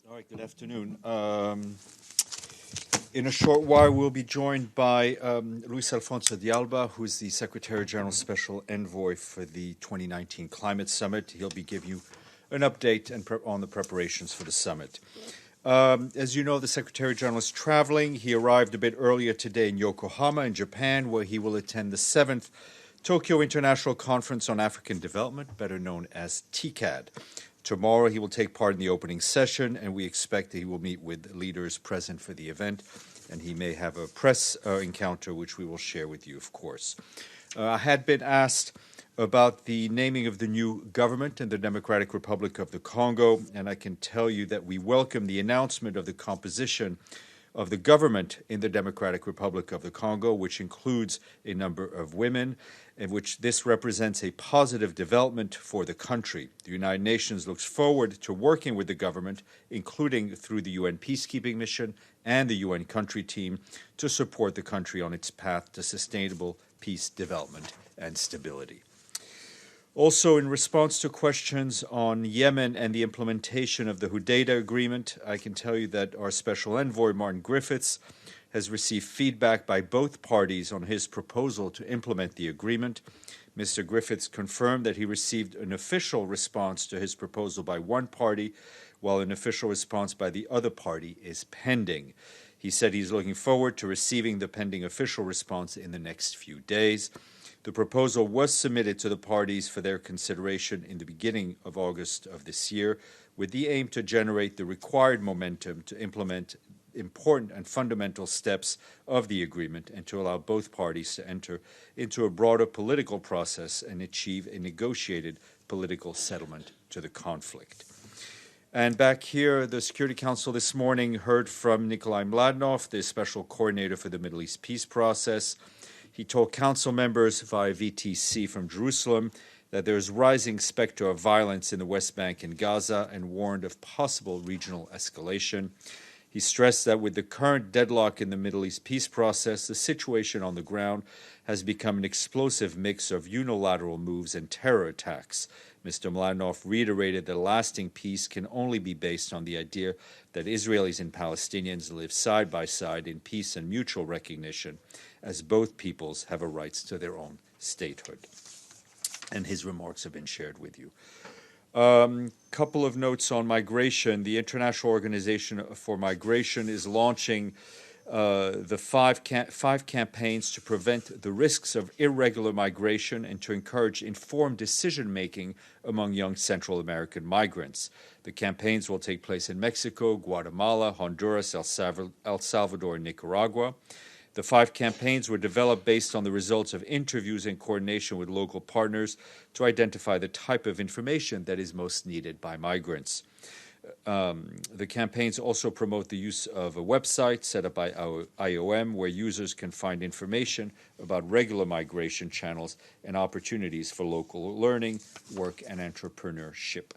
All right, good afternoon. In a short while, we'll be joined by Luis Alfonso de Alba, who is the Secretary General Special Envoy for the 2019 Climate Summit. He'll be giving you an update on the preparations for the summit. As you know, the Secretary General is traveling. He arrived a bit earlier today in Yokohama in Japan, where he will attend the 7th Tokyo International Conference on African Development, better known as TICAD. Tomorrow, he will take part in the opening session, and we expect that he will meet with leaders present for the event, and he may have a press encounter, which we will share with you, of course. I had been asked about the naming of the new government in the Democratic Republic of the Congo, and I can tell you that we welcome the announcement of the composition of the government in the Democratic Republic of the Congo, which includes a number of women, and which this represents a positive development for the country. The United Nations looks forward to working with the government, including through the UN peacekeeping mission and the UN country team, to support the country on its path to sustainable peace, development, and stability. Also, in response to questions on Yemen and the implementation of the Hudaydah Agreement, I can tell you that our Special Envoy, Martin Griffiths, has received feedback by both parties on his proposal to implement the agreement. Mr. Griffiths confirmed that he received an official response to his proposal by one party, while an official response by the other party is pending. He said he's looking forward to receiving the pending official response in the next few days. The proposal was submitted to the parties for their consideration in the beginning of August of this year, with the aim to generate the required momentum to implement important and fundamental steps of the agreement and to allow both parties to enter into a broader political process and achieve a negotiated political settlement to the conflict. And back here, the Security Council this morning heard from Nikolai Mladinov, the Special Coordinator for the Middle East Peace Process. He told council members via VTC from Jerusalem that there is rising specter of violence in the West Bank and Gaza and warned of possible regional escalation. He stressed that with the current deadlock in the Middle East peace process, the situation on the ground has become an explosive mix of unilateral moves and terror attacks. Mr. Mladinov reiterated that lasting peace can only be based on the idea that Israelis and Palestinians live side by side in peace and mutual recognition, as both peoples have a right to their own statehood. And his remarks have been shared with you. Couple of notes on migration. The International Organization for Migration is launching the five campaigns to prevent the risks of irregular migration and to encourage informed decision-making among young Central American migrants. The campaigns will take place in Mexico, Guatemala, Honduras, El Salvador, and Nicaragua. The 5 campaigns were developed based on the results of interviews in coordination with local partners to identify the type of information that is most needed by migrants. The campaigns also promote the use of a website set up by IOM where users can find information about regular migration channels and opportunities for local learning, work, and entrepreneurship.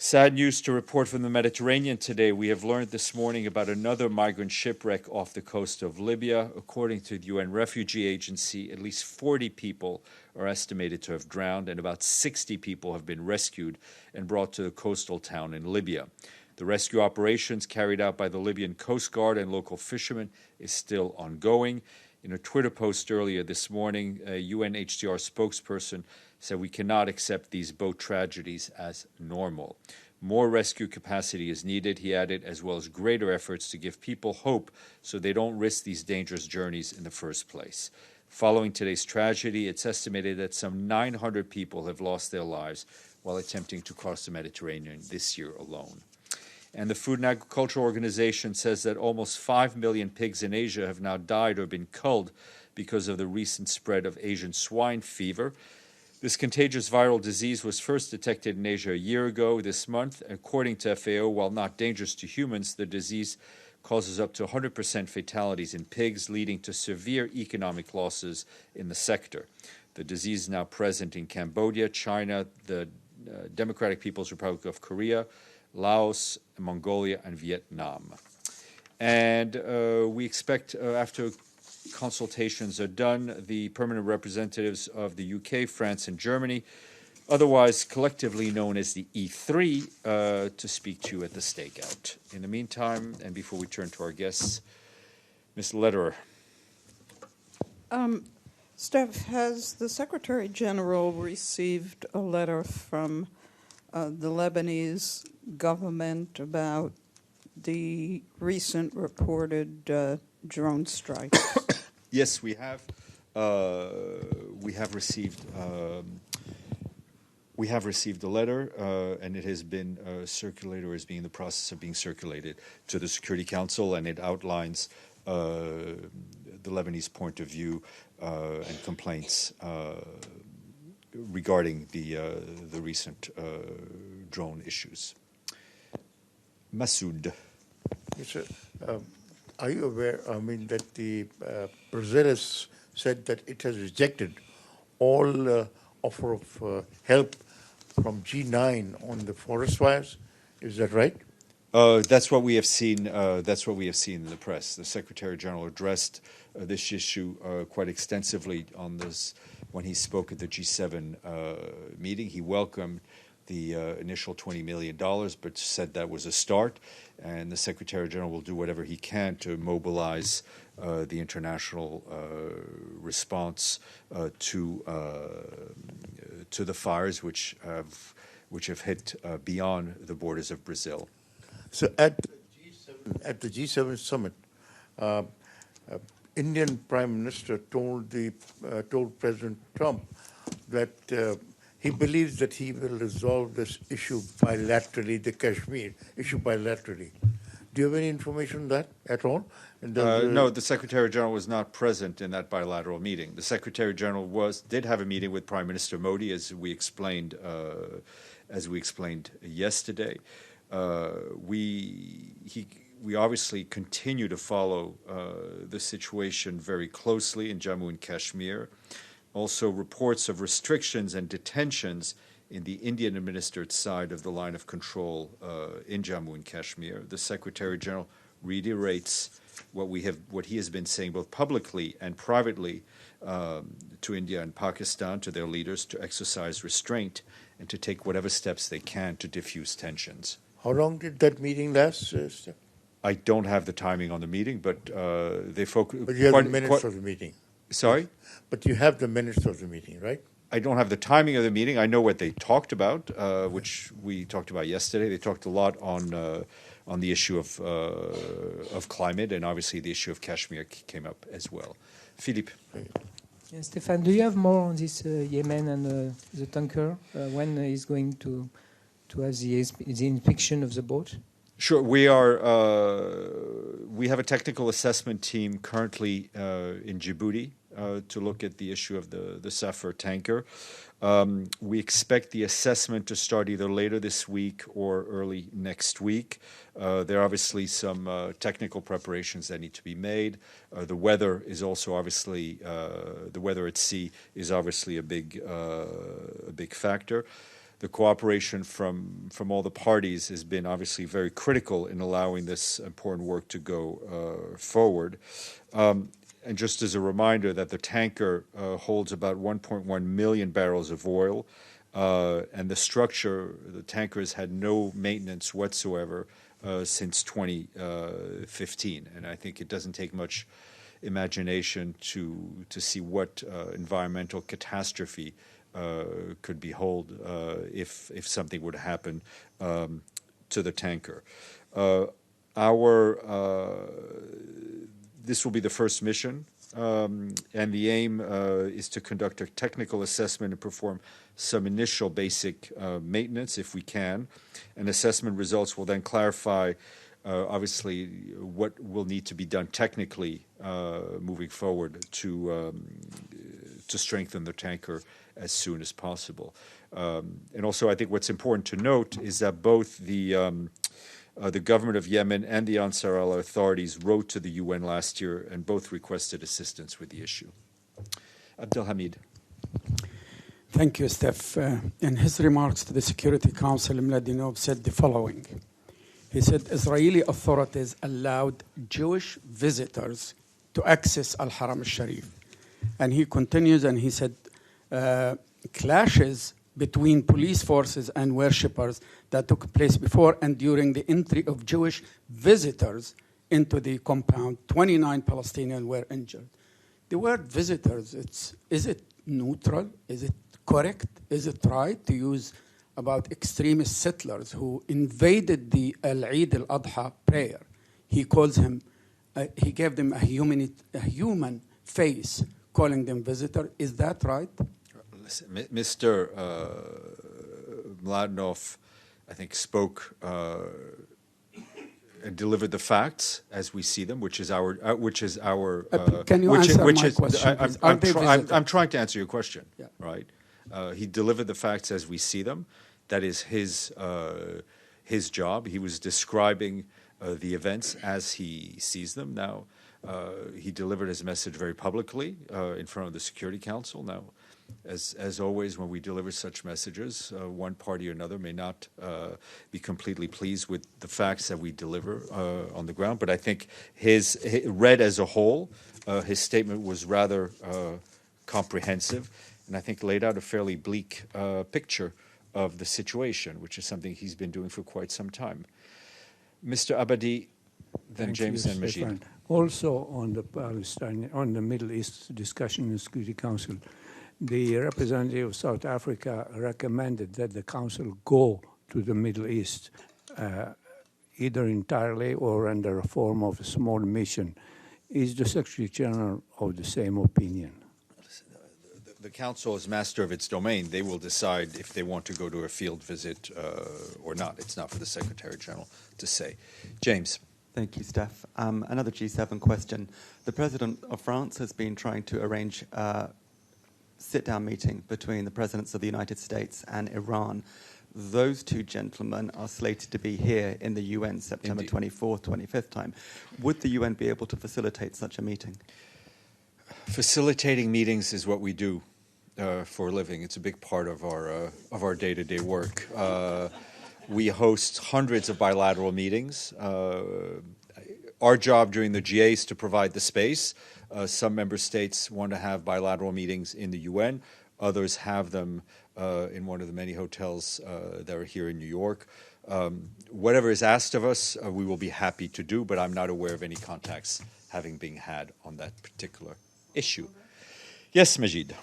Sad news to report from the Mediterranean today. We have learned this morning about another migrant shipwreck off the coast of Libya. According to the UN Refugee Agency, at least 40 people are estimated to have drowned, and about 60 people have been rescued and brought to the coastal town in Libya. The rescue operations carried out by the Libyan Coast Guard and local fishermen is still ongoing. In a Twitter post earlier this morning, a UNHCR spokesperson said we cannot accept these boat tragedies as normal. More rescue capacity is needed, he added, as well as greater efforts to give people hope so they don't risk these dangerous journeys in the first place. Following today's tragedy, it's estimated that some 900 people have lost their lives while attempting to cross the Mediterranean this year alone. And the Food and Agriculture Organization says that almost 5 million pigs in Asia have now died or been culled because of the recent spread of Asian swine fever. This contagious viral disease was first detected in Asia a year ago this month. According to FAO, while not dangerous to humans, the disease causes up to 100% fatalities in pigs, leading to severe economic losses in the sector. The disease is now present in Cambodia, China, the Democratic People's Republic of Korea, Laos, Mongolia, and Vietnam. And we expect after consultations are done, the permanent representatives of the UK, France, and Germany otherwise collectively known as the E3, to speak to you at the stakeout. In the meantime, and before we turn to our guests, Ms. Lederer. Steph, has the Secretary General received a letter from the Lebanese government about the recent reported drone strikes? Yes, we have. We have received. We have received a letter, and it has been circulated, or is being in the process of being circulated to the Security Council, and it outlines the Lebanese point of view and complaints regarding the recent drone issues. Masood. Yes, sir. Are you aware, that the Brazil has said that it has rejected all offer of help from G9 on the forest fires? Is that right? That's what we have seen. That's what we have seen in the press. The Secretary General addressed this issue quite extensively on this when he spoke at the G7 meeting. He welcomed the initial $20 million, but said that was a start, and the Secretary General will do whatever he can to mobilize the international response to the fires which have hit beyond the borders of Brazil. So at the G7 summit, Indian Prime Minister told President Trump that he believes that he will resolve this issue bilaterally, the Kashmir issue bilaterally. Do you have any information on that at all? No, the Secretary General was not present in that bilateral meeting. The Secretary General did have a meeting with Prime Minister Modi, as we explained yesterday. We obviously continue to follow the situation very closely in Jammu and Kashmir. Also, reports of restrictions and detentions in the Indian-administered side of the line of control in Jammu and Kashmir. The Secretary General reiterates what he has been saying both publicly and privately to India and Pakistan, to their leaders, to exercise restraint and to take whatever steps they can to diffuse tensions. How long did that meeting last, Steph? I don't have the timing on the meeting, but they focus. But you have the minutes of the meeting. Sorry? But you have the minutes of the meeting, right? I don't have the timing of the meeting. I know what they talked about, which we talked about yesterday. They talked a lot on the issue of climate, and obviously the issue of Kashmir came up as well. Philippe. Yes, Stephane, do you have more on this Yemen and the tanker? When is going to have the inspection of the boat? Sure. We have a technical assessment team currently in Djibouti to look at the issue of the Safar tanker. We expect the assessment to start either later this week or early next week. There are obviously some technical preparations that need to be made. The weather is also obviously the weather at sea is obviously a big factor. The cooperation from all the parties has been obviously very critical in allowing this important work to go forward. And just as a reminder that the tanker holds about 1.1 million barrels of oil, and the tanker has had no maintenance whatsoever since 2015. And I think it doesn't take much imagination to see what environmental catastrophe could behold if something would happen to the tanker. This will be the first mission, and the aim is to conduct a technical assessment and perform some initial basic maintenance if we can. And assessment results will then clarify, obviously, what will need to be done technically moving forward to strengthen the tanker as soon as possible. And also, I think what's important to note is that both the government of Yemen and the Ansar Allah authorities wrote to the UN last year and both requested assistance with the issue. Abdelhamid. Thank you, Steph. In his remarks to the Security Council, Mladinov said the following. He said Israeli authorities allowed Jewish visitors to access Al-Haram al-Sharif. And he continues and he said clashes between police forces and worshippers that took place before and during the entry of Jewish visitors into the compound. 29 Palestinians were injured. The word visitors, is it neutral? Is it correct? Is it right to use about extremist settlers who invaded the Eid al-Adha prayer? He calls him, he gave them a human face, calling them visitor. Is that right? Listen, Mr. Mladenov, I think, spoke and delivered the facts as we see them, which is our. Can you answer my question? I'm trying to answer your question. Yeah. Right. He delivered the facts as we see them. That is his job. He was describing the events as he sees them. Now, he delivered his message very publicly in front of the Security Council. Now, as always, when we deliver such messages, one party or another may not be completely pleased with the facts that we deliver on the ground. But I think read as a whole, his statement was rather comprehensive, and I think laid out a fairly bleak picture of the situation, which is something he's been doing for quite some time. Mr. Abadi, then Thank James, you, and Majid. Stephane. Also on the Middle East discussion in the Security Council, the representative of South Africa recommended that the Council go to the Middle East, either entirely or under a form of a small mission. Is the Secretary General of the same opinion? The Council is master of its domain. They will decide if they want to go to a field visit or not. It's not for the Secretary General to say. James. Thank you, Steph. Another G7 question. The President of France has been trying to arrange a sit-down meeting between the Presidents of the United States and Iran. Those two gentlemen are slated to be here in the UN September 24th, 25th time. Would the UN be able to facilitate such a meeting? Facilitating meetings is what we do for a living. It's a big part of our day-to-day work. We host hundreds of bilateral meetings. Our job during the GA is to provide the space. Some member states want to have bilateral meetings in the UN. Others have them in one of the many hotels that are here in New York. Whatever is asked of us, we will be happy to do, but I'm not aware of any contacts having been had on that particular issue. Yes, Majid.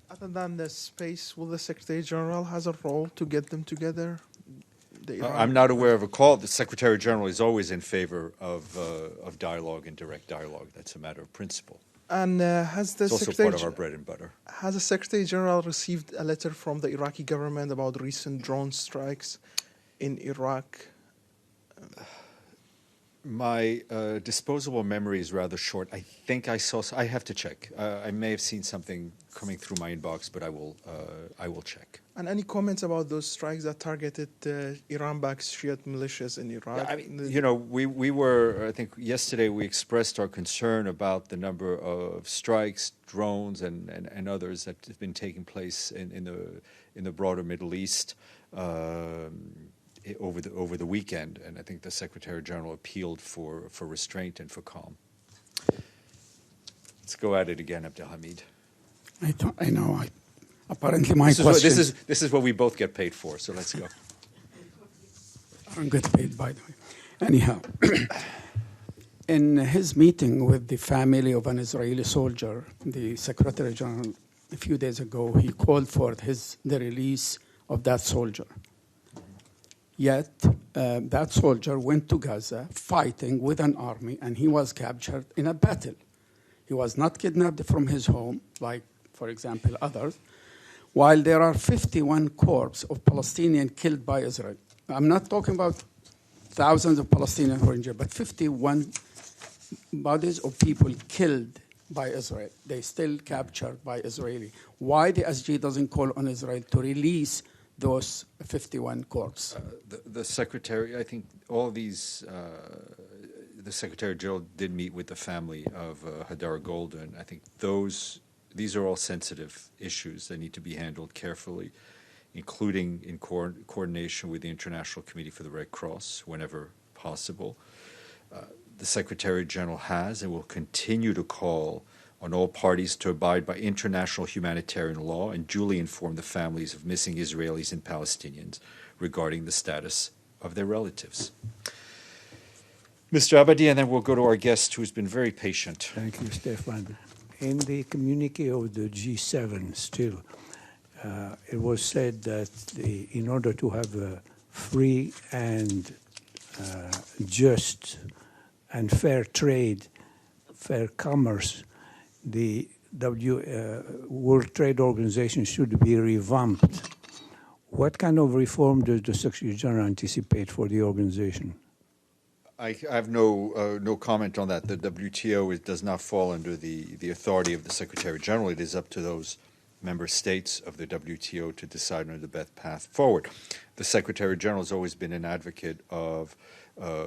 Other than the space, will the Secretary General has a role to get them together? I'm not aware of a call. The Secretary General is always in favor of dialogue and direct dialogue. That's a matter of principle. And has the It's also Secretary part of our bread and butter. Has the Secretary General received a letter from the Iraqi government about recent drone strikes in Iraq? My disposable memory is rather short. I think I saw. I have to check. I may have seen something coming through my inbox, but I will check. And any comments about those strikes that targeted Iran-backed Shiite militias in Iraq? Yeah, I mean, we were. I think yesterday we expressed our concern about the number of strikes, drones, and others that have been taking place in the broader Middle East. Over the weekend, and I think the Secretary General appealed for restraint and for calm. Let's go at it again, Abdelhamid. I know. Apparently, my question. This is what we both get paid for. So let's go. I don't get paid, by the way. Anyhow, in his meeting with the family of an Israeli soldier, the Secretary General, a few days ago, he called for the release of that soldier. Yet, that soldier went to Gaza fighting with an army, and he was captured in a battle. He was not kidnapped from his home, like, for example, others, while there are 51 corpses of Palestinians killed by Israel. I'm not talking about thousands of Palestinians who are injured, but 51 bodies of people killed by Israel. They still captured by Israeli. Why the SG doesn't call on Israel to release those 51 corpses? The Secretary, I think all of these, the Secretary General did meet with the family of Hadar Golden. I think these are all sensitive issues that need to be handled carefully, including in coordination with the International Committee for the Red Cross whenever possible. The Secretary General has and will continue to call on all parties to abide by international humanitarian law and duly inform the families of missing Israelis and Palestinians regarding the status of their relatives. Mr. Abadi, and then we'll go to our guest who's been very patient. Thank you, Stephane. In the communique of the G7 still, it was said that in order to have a free and just and fair trade, fair commerce, the World Trade Organization should be revamped. What kind of reform does the Secretary General anticipate for the organization? I have no comment on that. The WTO does not fall under the authority of the Secretary General. It is up to those member states of the WTO to decide on the best path forward. The Secretary General has always been an advocate of a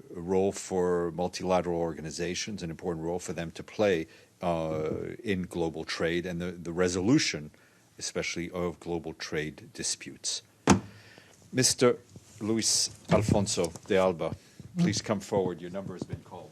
role for multilateral organizations, an important role for them to play in global trade and the resolution, especially of global trade disputes. Mr. Luis Alfonso de Alba, please come forward. Your number has been called.